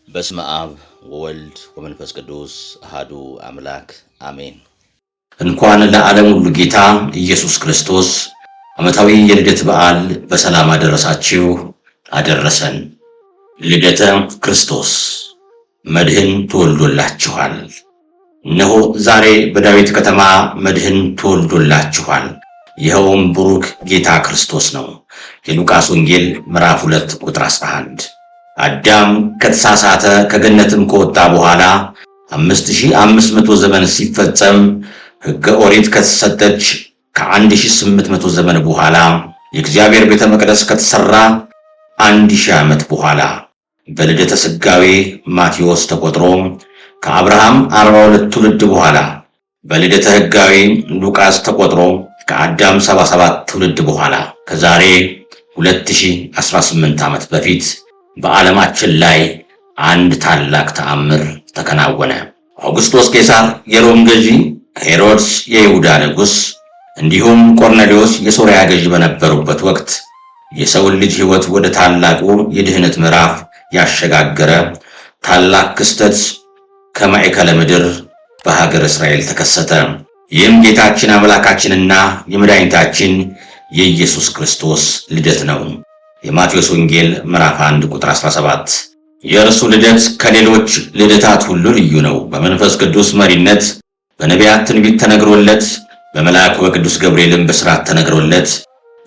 በስመ አብ ወወልድ ወመንፈስ ቅዱስ አሐዱ አምላክ አሜን። እንኳን ለዓለም ሁሉ ጌታ ኢየሱስ ክርስቶስ ዓመታዊ የልደት በዓል በሰላም አደረሳችሁ አደረሰን። ልደተ ክርስቶስ መድህን ተወልዶላችኋል። እነሆ ዛሬ በዳዊት ከተማ መድህን ተወልዶላችኋል፣ ይኸውም ብሩክ ጌታ ክርስቶስ ነው። የሉቃስ ወንጌል ምዕራፍ 2 ቁጥር 11። አዳም ከተሳሳተ ከገነትም ከወጣ በኋላ 5500 ዘመን ሲፈጸም ሕገ ኦሪት ከተሰጠች ከ1800 ዘመን በኋላ የእግዚአብሔር ቤተ መቅደስ ከተሰራ 1000 ዓመት በኋላ በልደተ ሥጋዌ ማቴዎስ ተቆጥሮ ከአብርሃም 42 ትውልድ በኋላ በልደተ ሕጋዌ ሉቃስ ተቆጥሮ ከአዳም 77 ትውልድ በኋላ ከዛሬ 2018 ዓመት በፊት በዓለማችን ላይ አንድ ታላቅ ተአምር ተከናወነ። አውግስጦስ ቄሳር የሮም ገዢ፣ ሄሮድስ የይሁዳ ንጉሥ፣ እንዲሁም ቆርኔሌዎስ የሶርያ ገዢ በነበሩበት ወቅት የሰውን ልጅ ሕይወት ወደ ታላቁ የድህነት ምዕራፍ ያሸጋገረ ታላቅ ክስተት ከማዕከለ ምድር በሀገር እስራኤል ተከሰተ። ይህም ጌታችን አምላካችንና የመድኃኒታችን የኢየሱስ ክርስቶስ ልደት ነው። የማቴዎስ ወንጌል ምዕራፍ 1 ቁጥር 17። የእርሱ ልደት ከሌሎች ልደታት ሁሉ ልዩ ነው። በመንፈስ ቅዱስ መሪነት በነቢያት ትንቢት ተነግሮለት፣ በመልአኩ በቅዱስ ገብርኤልም በሥርዓት ተነግሮለት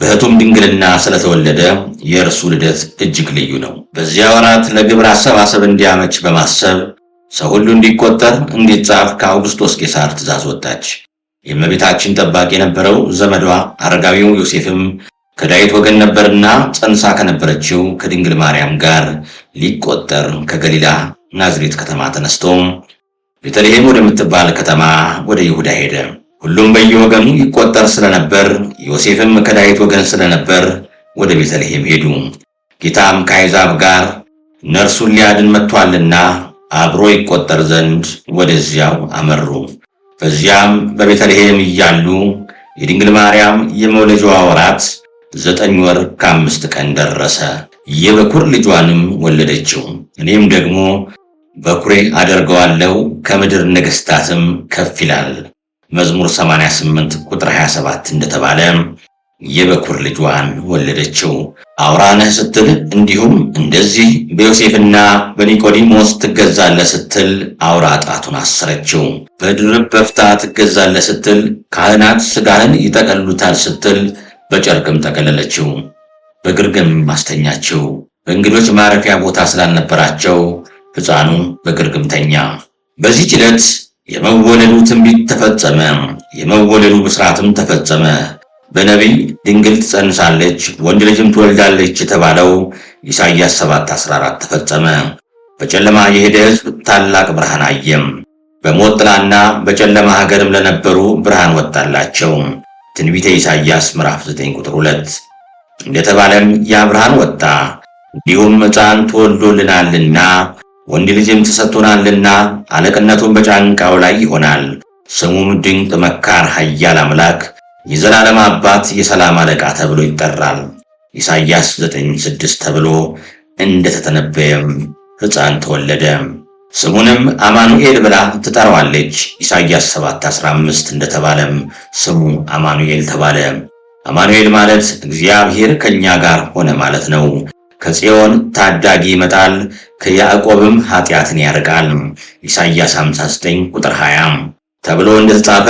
በሕቱም ድንግልና ስለተወለደ የእርሱ ልደት እጅግ ልዩ ነው። በዚያ ወራት ለግብር አሰባሰብ እንዲያመች በማሰብ ሰው ሁሉ እንዲቆጠር እንዲጻፍ ከአውግስጦስ ቄሳር ትእዛዝ ወጣች። የእመቤታችን ጠባቂ የነበረው ዘመዷ አረጋዊው ዮሴፍም ከዳዊት ወገን ነበርና ጸንሳ ከነበረችው ከድንግል ማርያም ጋር ሊቆጠር ከገሊላ ናዝሬት ከተማ ተነስቶ ቤተልሔም ወደምትባል ከተማ ወደ ይሁዳ ሄደ። ሁሉም በየወገኑ ይቆጠር ስለነበር ዮሴፍም ከዳዊት ወገን ስለነበር ወደ ቤተልሔም ሄዱ። ጌታም ከአሕዛብ ጋር እነርሱን ሊያድን መጥቷልና አብሮ ይቆጠር ዘንድ ወደዚያው አመሩ። በዚያም በቤተልሔም እያሉ የድንግል ማርያም የመውለጃዋ ወራት 9 ወር ከ5 ቀን ደረሰ። የበኩር ልጇንም ወለደችው። እኔም ደግሞ በኩሬ አደርገዋለሁ፣ ከምድር ነገሥታትም ከፍ ይላል። መዝሙር 88 ቁጥር 27 እንደተባለ የበኩር ልጇን ወለደችው። አውራ ነህ ስትል እንዲሁም እንደዚህ በዮሴፍና በኒቆዲሞስ ትገዛለህ ስትል አውራ ጣቱን አሰረችው። በድርብ በፍታ ትገዛለህ ስትል ካህናት ሥጋህን ይጠቀልሉታል ስትል በጨርቅም ጠቀለለችው፣ በግርግም ማስተኛችው። በእንግዶች ማረፊያ ቦታ ስላልነበራቸው ሕፃኑ በግርግም ተኛ። በዚህች ዕለት የመወለዱ ትንቢት ተፈጸመ፣ የመወለዱ ብስራትም ተፈጸመ። በነቢይ ድንግል ትጸንሳለች ወንድ ልጅም ትወልዳለች የተባለው ኢሳይያስ 7:14 ተፈጸመ። በጨለማ የሄደ ሕዝብ ታላቅ ብርሃን አየም። በሞት ጥላና በጨለማ ሀገርም ለነበሩ ብርሃን ወጣላቸው። ትንቢተ ኢሳይያስ ምዕራፍ 9 ቁጥር 2 እንደተባለም ያ ብርሃን ወጣ። እንዲሁም ሕፃን ተወልዶልናልና ወንድ ልጅም ተሰጥቶናልና አለቅነቱን በጫንቃው ላይ ይሆናል። ስሙም ድንቅ መካር፣ ኃያል አምላክ፣ የዘላለም አባት፣ የሰላም አለቃ ተብሎ ይጠራል። ኢሳይያስ 9:6 ተብሎ እንደተተነበየም ሕፃን ተወለደ። ስሙንም አማኑኤል ብላ ትጠራዋለች። ኢሳይያስ 7:15 እንደተባለም ስሙ አማኑኤል ተባለ። አማኑኤል ማለት እግዚአብሔር ከኛ ጋር ሆነ ማለት ነው። ከጽዮን ታዳጊ ይመጣል፣ ከያዕቆብም ኃጢአትን ያርቃል። ኢሳይያስ 59 ቁጥር 20 ተብሎ እንደተጻፈ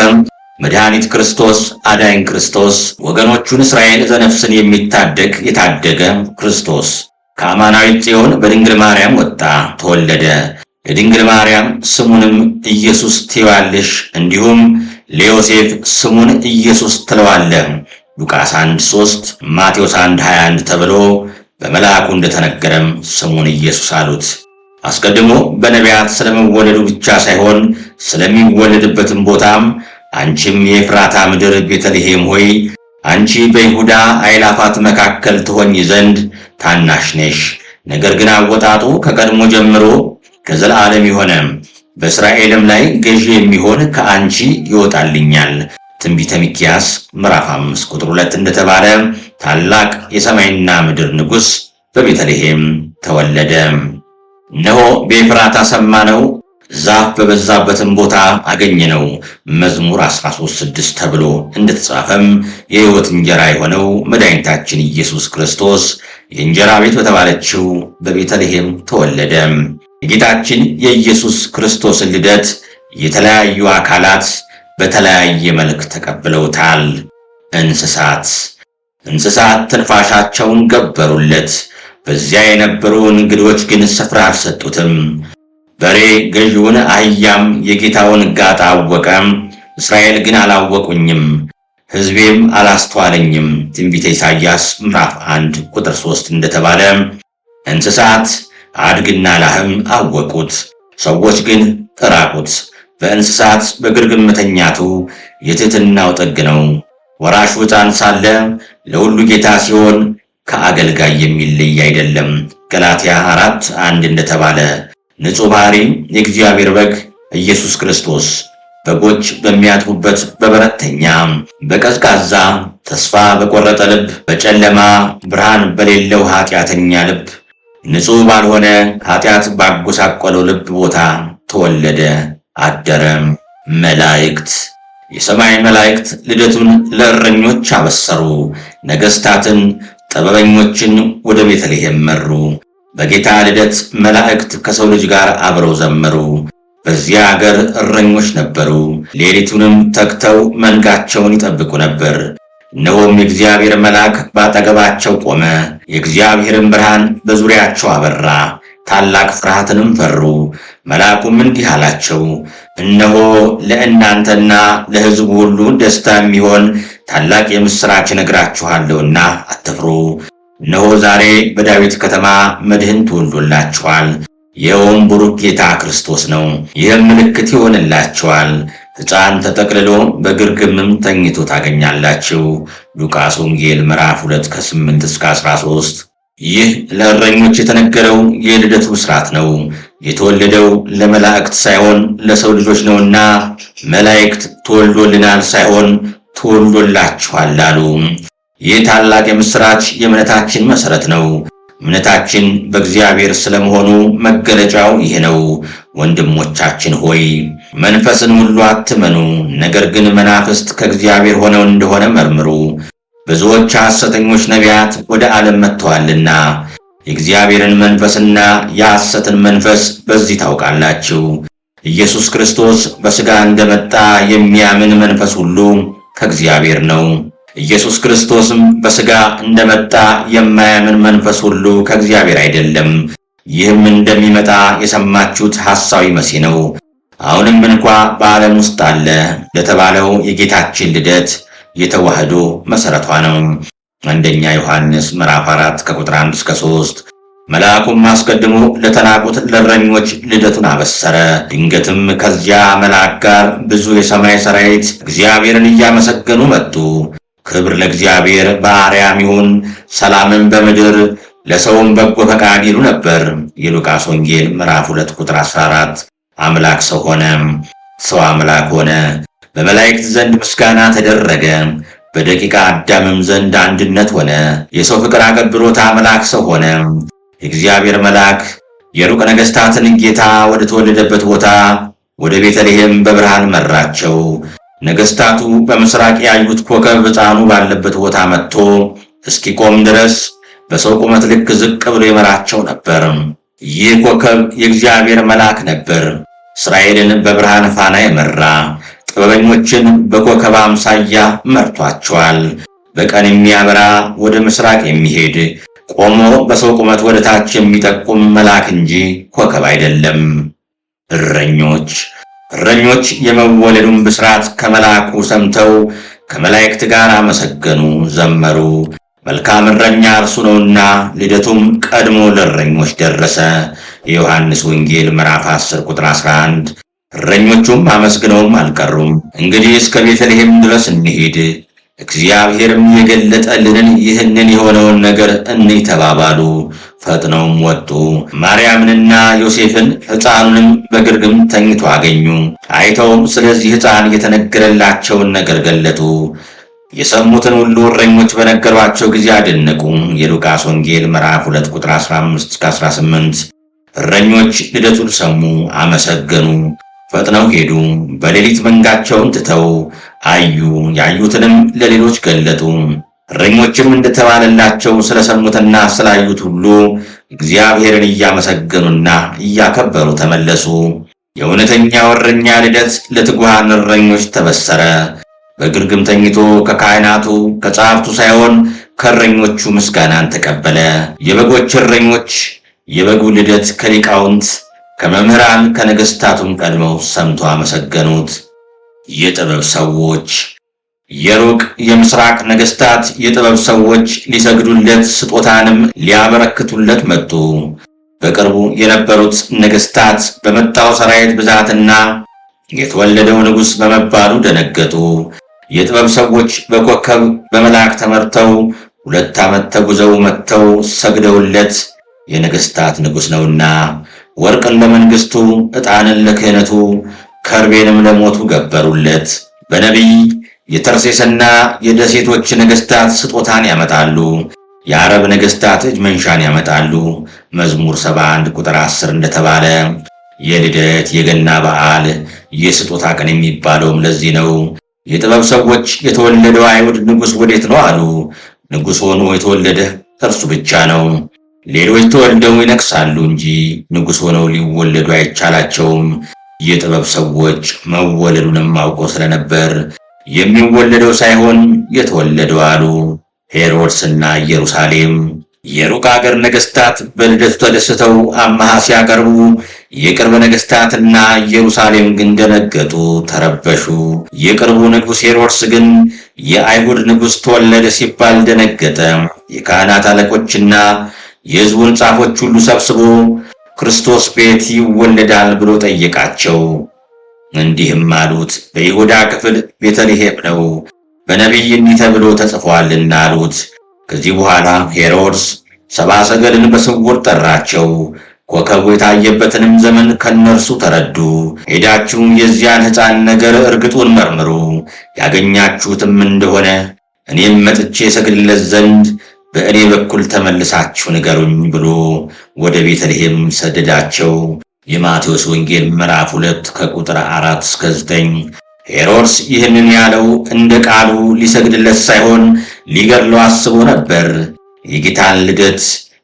መድኃኒት ክርስቶስ፣ አዳኝ ክርስቶስ፣ ወገኖቹን እስራኤል ዘነፍስን የሚታደግ የታደገ ክርስቶስ ከአማናዊት ጽዮን በድንግል ማርያም ወጣ ተወለደ። ለድንግል ማርያም ስሙንም ኢየሱስ ትይዋለሽ፣ እንዲሁም ለዮሴፍ ስሙን ኢየሱስ ትለዋለህ። ሉቃስ 1:3 ማቴዎስ 1:21 ተብሎ በመልአኩ እንደተነገረም ስሙን ኢየሱስ አሉት። አስቀድሞ በነቢያት ስለመወለዱ ብቻ ሳይሆን ስለሚወለድበትም ቦታም አንቺም የኤፍራታ ምድር ቤተልሔም ሆይ አንቺ በይሁዳ አእላፋት መካከል ትሆኚ ዘንድ ታናሽ ነሽ፣ ነገር ግን አወጣጡ ከቀድሞ ጀምሮ ከዘላለም የሆነ በእስራኤልም ላይ ገዢ የሚሆን ከአንቺ ይወጣልኛል። ትንቢተ ሚክያስ ምዕራፍ 5 ቁጥር 2 እንደተባለ ታላቅ የሰማይና ምድር ንጉሥ በቤተልሔም ተወለደ። እነሆ በኤፍራታ ሰማነው፣ ዛፍ በበዛበትም ቦታ አገኘነው። መዝሙር 13:6 ተብሎ እንደተጻፈም የሕይወት እንጀራ የሆነው መድኃኒታችን ኢየሱስ ክርስቶስ የእንጀራ ቤት በተባለችው በቤተልሔም ተወለደ። የጌታችን የኢየሱስ ክርስቶስን ልደት የተለያዩ አካላት በተለያየ መልክ ተቀብለውታል። እንስሳት ትንፋሻቸውን ገበሩለት። በዚያ የነበሩ እንግዶች ግን ስፍራ አልሰጡትም። በሬ ገዢውን፣ አህያም የጌታውን ጋጣ አወቀ። እስራኤል ግን አላወቁኝም፣ ሕዝቤም አላስተዋለኝም። ትንቢተ ኢሳይያስ ምዕራፍ 1 ቁጥር 3 እንደተባለ እንስሳት አድግና ላህም አወቁት፣ ሰዎች ግን ራቁት። በእንስሳት በግርግም መተኛቱ የትሕትናው ጥግ ነው። ወራሹ ሕፃን ሳለ ለሁሉ ጌታ ሲሆን ከአገልጋይ የሚለይ አይደለም። ገላትያ 4:1 እንደተባለ ንጹሕ ባህሪ የእግዚአብሔር በግ ኢየሱስ ክርስቶስ በጎች በሚያጥቡበት በበረት ተኛ። በቀዝቃዛ ተስፋ በቆረጠ ልብ፣ በጨለማ ብርሃን በሌለው ኃጢአተኛ ልብ፣ ንጹሕ ባልሆነ ኃጢአት ባጎሳቆለው ልብ ቦታ ተወለደ፣ አደረ። የሰማይ መላእክት ልደቱን ለእረኞች አበሰሩ። ነገሥታትን ጥበበኞችን ወደ ቤተልሔም መሩ። በጌታ ልደት መላእክት ከሰው ልጅ ጋር አብረው ዘመሩ። በዚያ አገር እረኞች ነበሩ፣ ሌሊቱንም ተግተው መንጋቸውን ይጠብቁ ነበር። እነሆም የእግዚአብሔር መልአክ ባጠገባቸው ቆመ፣ የእግዚአብሔርን ብርሃን በዙሪያቸው አበራ፣ ታላቅ ፍርሃትንም ፈሩ። መልአኩም እንዲህ አላቸው፣ እነሆ ለእናንተና ለሕዝቡ ሁሉ ደስታ የሚሆን ታላቅ የምሥራች እነግራችኋለሁና አትፍሩ። እነሆ ዛሬ በዳዊት ከተማ መድህን ተወልዶላችኋል፣ ይኸውም ቡሩክ ጌታ ክርስቶስ ነው። ይህም ምልክት ይሆንላችኋል፣ ሕፃን ተጠቅልሎ በግርግምም ተኝቶ ታገኛላችሁ። ሉቃስ ወንጌል ምዕራፍ 2 ከ8 እስከ 13። ይህ ለእረኞች የተነገረው የልደቱ ብስራት ነው። የተወለደው ለመላእክት ሳይሆን ለሰው ልጆች ነውና መላእክት ተወልዶልናል ሳይሆን ተወልዶላችኋል አሉ። ይህ ታላቅ የምሥራች የእምነታችን መሠረት ነው። እምነታችን በእግዚአብሔር ስለመሆኑ መገለጫው ይህ ነው። ወንድሞቻችን ሆይ መንፈስን ሁሉ አትመኑ፣ ነገር ግን መናፍስት ከእግዚአብሔር ሆነው እንደሆነ መርምሩ። ብዙዎች ሐሰተኞች ነቢያት ወደ ዓለም መጥተዋልና የእግዚአብሔርን መንፈስና የሐሰትን መንፈስ በዚህ ታውቃላችሁ። ኢየሱስ ክርስቶስ በሥጋ እንደመጣ የሚያምን መንፈስ ሁሉ ከእግዚአብሔር ነው። ኢየሱስ ክርስቶስም በሥጋ እንደመጣ የማያምን መንፈስ ሁሉ ከእግዚአብሔር አይደለም። ይህም እንደሚመጣ የሰማችሁት ሐሳዊ መሲህ ነው። አሁንም እንኳ በዓለም ውስጥ አለ ለተባለው የጌታችን ልደት የተዋህዶ መሠረቷ ነው። አንደኛ ዮሐንስ ምዕራፍ 4 ከቁጥር 1 እስከ 3። መልአኩም አስቀድሞ ለተናቁት ለእረኞች ልደቱን አበሰረ። ድንገትም ከዚያ መልአክ ጋር ብዙ የሰማይ ሠራዊት እግዚአብሔርን እያመሰገኑ መጡ። ክብር ለእግዚአብሔር በአርያም ይሁን፣ ሰላምን በምድር ለሰውም በጎ ፈቃድ ይሉ ነበር። የሉቃስ ወንጌል ምዕራፍ 2 ቁጥር 14። አምላክ ሰው ሆነ፣ ሰው አምላክ ሆነ። በመላእክት ዘንድ ምስጋና ተደረገ፣ በደቂቀ አዳምም ዘንድ አንድነት ሆነ። የሰው ፍቅር አገብሮት አምላክ ሰው ሆነ። የእግዚአብሔር መልአክ የሩቅ ነገሥታትን ጌታ ወደ ተወለደበት ቦታ ወደ ቤተልሔም በብርሃን መራቸው። ነገሥታቱ በምስራቅ ያዩት ኮከብ ሕፃኑ ባለበት ቦታ መጥቶ እስኪቆም ድረስ በሰው ቁመት ልክ ዝቅ ብሎ ይመራቸው ነበር። ይህ ኮከብ የእግዚአብሔር መልአክ ነበር፣ እስራኤልን በብርሃን ፋና የመራ። ጥበበኞችን በኮከብ አምሳያ መርቷቸዋል። በቀን የሚያበራ ወደ ምስራቅ የሚሄድ ቆሞ በሰው ቁመት ወደ ታች የሚጠቁም መልአክ እንጂ ኮከብ አይደለም። እረኞች የመወለዱን ብስራት ከመልአኩ ሰምተው ከመላእክት ጋር አመሰገኑ፣ ዘመሩ። መልካም እረኛ እርሱ ነውና ልደቱም ቀድሞ ለእረኞች ደረሰ። የዮሐንስ ወንጌል ምዕራፍ 10 ቁጥር 11። እረኞቹም አመስግነውም አልቀሩም። እንግዲህ እስከ ቤተልሔም ድረስ እንሂድ፣ እግዚአብሔርም የገለጠልንን ይህንን የሆነውን ነገር እንይ ተባባሉ። ፈጥነውም ወጡ። ማርያምንና ዮሴፍን ሕፃኑንም በግርግም ተኝቶ አገኙ። አይተውም ስለዚህ ሕፃን የተነገረላቸውን ነገር ገለጡ። የሰሙትን ሁሉ እረኞች በነገሯቸው ጊዜ አደነቁ። የሉቃስ ወንጌል ምዕራፍ 2 ቁጥር 15 እስከ 18። እረኞች ልደቱን ሰሙ፣ አመሰገኑ፣ ፈጥነው ሄዱ። በሌሊት መንጋቸውን ትተው አዩ፣ ያዩትንም ለሌሎች ገለጡ። እረኞችም እንደተባለላቸው ስለሰሙትና ስላዩት ሁሉ እግዚአብሔርን እያመሰገኑና እያከበሩ ተመለሱ። የእውነተኛው እረኛ ልደት ለትጉሃን እረኞች ተበሰረ። በግርግም ተኝቶ ከካህናቱ ከጸሐፍቱ ሳይሆን ከእረኞቹ ምስጋናን ተቀበለ። የበጎች እረኞች የበጉ ልደት ከሊቃውንት ከመምህራን ከነገሥታቱም ቀድመው ሰምቶ አመሰገኑት። የጥበብ ሰዎች የሩቅ የምስራቅ ነገሥታት የጥበብ ሰዎች ሊሰግዱለት ስጦታንም ሊያበረክቱለት መጡ። በቅርቡ የነበሩት ነገሥታት በመጣው ሰራዊት ብዛትና የተወለደው ንጉሥ በመባሉ ደነገጡ። የጥበብ ሰዎች በኮከብ በመልአክ ተመርተው 2 ዓመት ተጉዘው መጥተው ሰግደውለት የነገሥታት ንጉሥ ነውና ወርቅን ለመንግሥቱ፣ ዕጣንን ለክህነቱ፣ ከርቤንም ለሞቱ ገበሩለት። በነቢይ የተርሴስና የደሴቶች ነገሥታት ስጦታን ያመጣሉ። የአረብ ነገሥታት እጅ መንሻን ያመጣሉ። መዝሙር 71 ቁጥር 10 እንደተባለ የልደት የገና በዓል የስጦታ ቀን የሚባለውም ለዚህ ነው። የጥበብ ሰዎች የተወለደው አይሁድ ንጉሥ ወዴት ነው አሉ። ንጉሥ ሆኖ የተወለደ እርሱ ብቻ ነው። ሌሎች ተወልደው ይነግሳሉ እንጂ ንጉሥ ሆነው ሊወለዱ አይቻላቸውም። የጥበብ ሰዎች መወለዱንም አውቀው ስለነበር የሚወለደው ሳይሆን የተወለደው አሉ። ሄሮድስና ኢየሩሳሌም የሩቅ አገር ነገሥታት በልደቱ ተደስተው አምሃ ሲያቀርቡ የቅርብ ነገሥታትና ኢየሩሳሌም ግን ደነገጡ፣ ተረበሹ። የቅርቡ ንጉሥ ሄሮድስ ግን የአይሁድ ንጉሥ ተወለደ ሲባል ደነገጠ። የካህናት አለቆችና የሕዝቡን ጻፎች ሁሉ ሰብስቦ ክርስቶስ ቤት ይወለዳል ብሎ ጠየቃቸው። እንዲህም አሉት፣ በይሁዳ ክፍል ቤተልሔም ነው፣ በነቢይ እንዲህ ተብሎ ተጽፏልና አሉት። ከዚህ በኋላ ሄሮድስ 70 ሰገልን በስውር ጠራቸው። ኮከቡ የታየበትንም ዘመን ከነርሱ ተረዱ። ሄዳችሁ የዚያን ሕፃን ነገር እርግጡን መርምሩ፣ ያገኛችሁትም እንደሆነ እኔም መጥቼ ሰግድለት ዘንድ በእኔ በኩል ተመልሳችሁ ንገሩኝ ብሎ ወደ ቤተልሔም ሰደዳቸው። የማቴዎስ ወንጌል ምዕራፍ 2 ከቁጥር 4 እስከ 9። ሄሮድስ ይህንን ያለው እንደ ቃሉ ሊሰግድለት ሳይሆን ሊገድለው አስቦ ነበር። የጌታን ልደት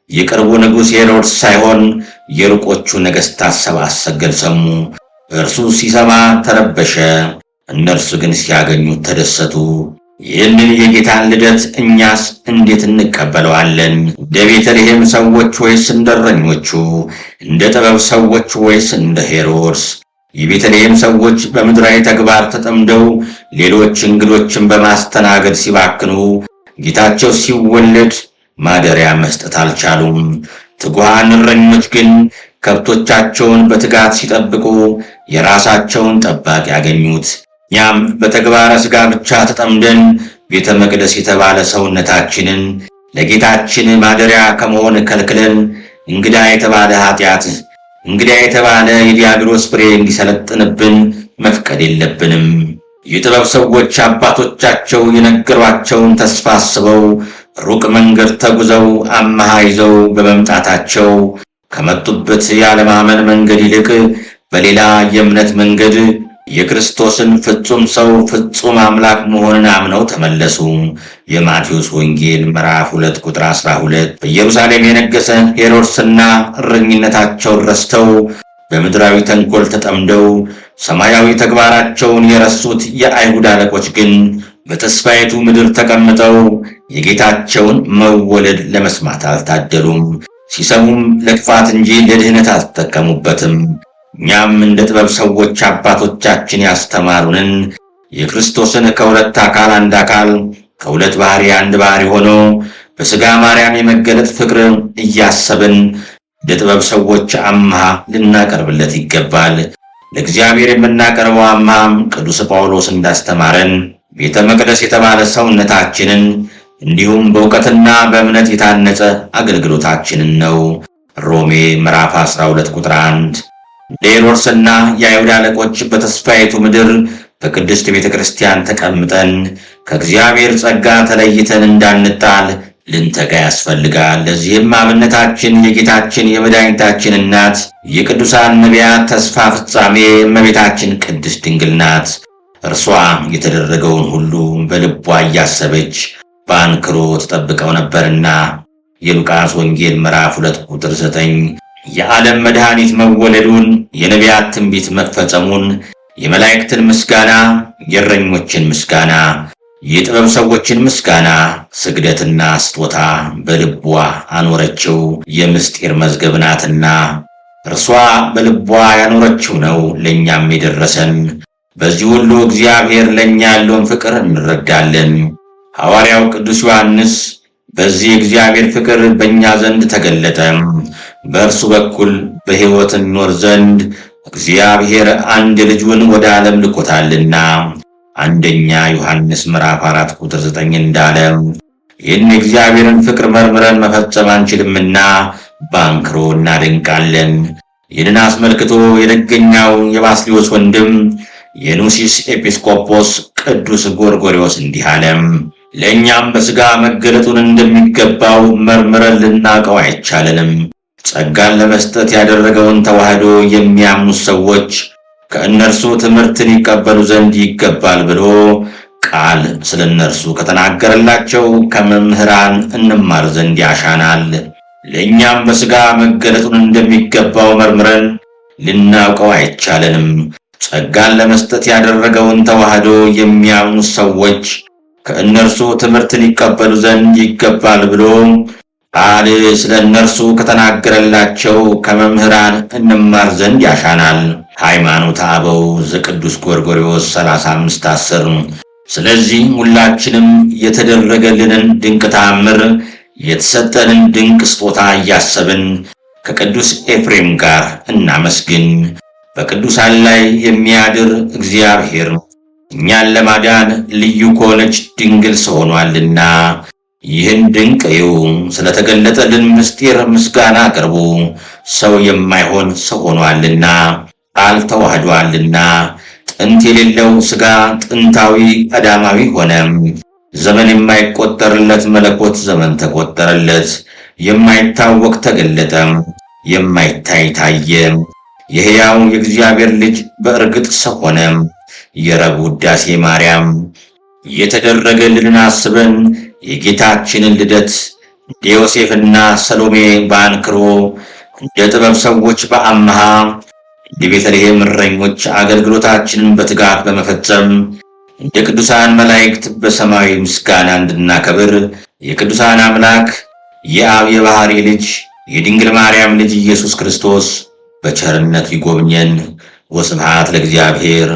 የቅርቡ ንጉሥ ሄሮድስ ሳይሆን የሩቆቹ ነገሥታት 70 ሰገል ሰሙ። እርሱ ሲሰማ ተረበሸ፣ እነርሱ ግን ሲያገኙት ተደሰቱ። ይህንን የጌታን ልደት እኛስ እንዴት እንቀበለዋለን? እንደ ቤተልሔም ሰዎች ወይስ እንደ እረኞቹ? እንደ ጥበብ ሰዎች ወይስ እንደ ሄሮድስ? የቤተልሔም ሰዎች በምድራዊ ተግባር ተጠምደው ሌሎች እንግዶችን በማስተናገድ ሲባክኑ፣ ጌታቸው ሲወለድ ማደሪያ መስጠት አልቻሉም። ትጉሃን እረኞች ግን ከብቶቻቸውን በትጋት ሲጠብቁ የራሳቸውን ጠባቂ ያገኙት። እኛም በተግባረ ሥጋ ብቻ ተጠምደን ቤተ መቅደስ የተባለ ሰውነታችንን ለጌታችን ማደሪያ ከመሆን ከልክለን እንግዳ የተባለ ኃጢአት፣ እንግዳ የተባለ የዲያብሎስ ፍሬ እንዲሰለጥንብን መፍቀድ የለብንም። የጥበብ ሰዎች አባቶቻቸው የነገሯቸውን ተስፋ አስበው ሩቅ መንገድ ተጉዘው አምሃ ይዘው በመምጣታቸው ከመጡበት ያለማመን መንገድ ይልቅ በሌላ የእምነት መንገድ የክርስቶስን ፍጹም ሰው ፍጹም አምላክ መሆንን አምነው ተመለሱ። የማቴዎስ ወንጌል ምዕራፍ 2 ቁጥር 12። በኢየሩሳሌም የነገሰ ሄሮድስና እረኝነታቸውን ረስተው በምድራዊ ተንኮል ተጠምደው ሰማያዊ ተግባራቸውን የረሱት የአይሁድ አለቆች ግን በተስፋይቱ ምድር ተቀምጠው የጌታቸውን መወለድ ለመስማት አልታደሉም። ሲሰሙም ለክፋት እንጂ ለድህነት አልተጠቀሙበትም። እኛም እንደ ጥበብ ሰዎች አባቶቻችን ያስተማሩንን የክርስቶስን ከሁለት አካል አንድ አካል ከሁለት ባህሪ አንድ ባህሪ ሆኖ በሥጋ ማርያም የመገለጥ ፍቅር እያሰብን እንደ ጥበብ ሰዎች አምሃ ልናቀርብለት ይገባል። ለእግዚአብሔር የምናቀርበው አምሃም ቅዱስ ጳውሎስ እንዳስተማረን ቤተ መቅደስ የተባለ ሰውነታችንን እንዲሁም በእውቀትና በእምነት የታነጸ አገልግሎታችንን ነው። ሮሜ ምዕራፍ 12 ቁጥር 1። ሄሮድስና የአይሁድ አለቆች በተስፋይቱ ምድር በቅድስት ቤተ ክርስቲያን ተቀምጠን ከእግዚአብሔር ጸጋ ተለይተን እንዳንጣል ልንተጋ ያስፈልጋል። ለዚህም አብነታችን የጌታችን የመድኃኒታችን እናት የቅዱሳን ነቢያት ተስፋ ፍጻሜ እመቤታችን ቅድስት ድንግል ናት። እርሷ የተደረገውን ሁሉ በልቧ እያሰበች በአንክሮ ተጠብቀው ነበርና የሉቃስ ወንጌል ምዕራፍ 2 ቁጥር 9 የዓለም መድኃኒት መወለዱን፣ የነቢያት ትንቢት መፈጸሙን፣ የመላእክትን ምስጋና፣ የእረኞችን ምስጋና፣ የጥበብ ሰዎችን ምስጋና፣ ስግደትና ስጦታ በልቧ አኖረችው። የምስጢር መዝገብ ናትና እርሷ በልቧ ያኖረችው ነው ለእኛም የደረሰን። በዚህ ሁሉ እግዚአብሔር ለእኛ ያለውን ፍቅር እንረዳለን። ሐዋርያው ቅዱስ ዮሐንስ በዚህ እግዚአብሔር ፍቅር በእኛ ዘንድ ተገለጠ፣ በእርሱ በኩል በሕይወት እንኖር ዘንድ እግዚአብሔር አንድ ልጁን ወደ ዓለም ልኮታልና አንደኛ ዮሐንስ ምዕራፍ 4 ቁጥር 9 እንዳለ ይህን እግዚአብሔርን ፍቅር መርምረን መፈጸም አንችልምና ባንክሮ እናደንቃለን። ይህንን አስመልክቶ የደገኛው የባስልዮስ ወንድም የኑሲስ ኤጲስቆጶስ ቅዱስ ጎርጎርዮስ እንዲህ አለ። ለእኛም በሥጋ መገለጡን እንደሚገባው መርምረን ልናውቀው አይቻለንም። ጸጋን ለመስጠት ያደረገውን ተዋህዶ የሚያምኑት ሰዎች ከእነርሱ ትምህርትን ይቀበሉ ዘንድ ይገባል ብሎ ቃል ስለ እነርሱ ከተናገረላቸው ከመምህራን እንማር ዘንድ ያሻናል። ለእኛም በሥጋ መገለጡን እንደሚገባው መርምረን ልናውቀው አይቻለንም። ጸጋን ለመስጠት ያደረገውን ተዋህዶ የሚያምኑት ሰዎች ከእነርሱ ትምህርትን ይቀበሉ ዘንድ ይገባል ብሎ ቃል ስለ እነርሱ ከተናገረላቸው ከመምህራን እንማር ዘንድ ያሻናል። ሃይማኖተ አበው ዘቅዱስ ጎርጎርዮስ 35:10 ስለዚህ ሁላችንም የተደረገልንን ድንቅ ተአምር የተሰጠንን ድንቅ ስጦታ እያሰብን ከቅዱስ ኤፍሬም ጋር እናመስግን። በቅዱሳን ላይ የሚያድር እግዚአብሔር እኛን ለማዳን ልዩ ከሆነች ድንግል ሰው ሆኗልና ይህን ድንቅ እዩ። ስለተገለጠልን ምስጢር ምስጋና አቅርቡ። ሰው የማይሆን ሰው ሆኗልና ቃል ተዋህዷልና ጥንት የሌለው ሥጋ ጥንታዊ ቀዳማዊ ሆነ። ዘመን የማይቆጠርለት መለኮት ዘመን ተቆጠረለት። የማይታወቅ ተገለጠ፣ የማይታይ ታየ። የሕያው የእግዚአብሔር ልጅ በእርግጥ ሰው ሆነ። የረቡዕ ውዳሴ ማርያም የተደረገልንን አስበን የጌታችንን ልደት እንደ ዮሴፍና ሰሎሜ በአንክሮ እንደ ጥበብ ሰዎች በአምሃ እንደ ቤተልሔም እረኞች አገልግሎታችንን በትጋት በመፈጸም እንደ ቅዱሳን መላእክት በሰማያዊ ምስጋና እንድናከብር የቅዱሳን አምላክ የአብ የባሕርይ ልጅ የድንግል ማርያም ልጅ ኢየሱስ ክርስቶስ በቸርነት ይጎብኘን። ወስብሐት ለእግዚአብሔር።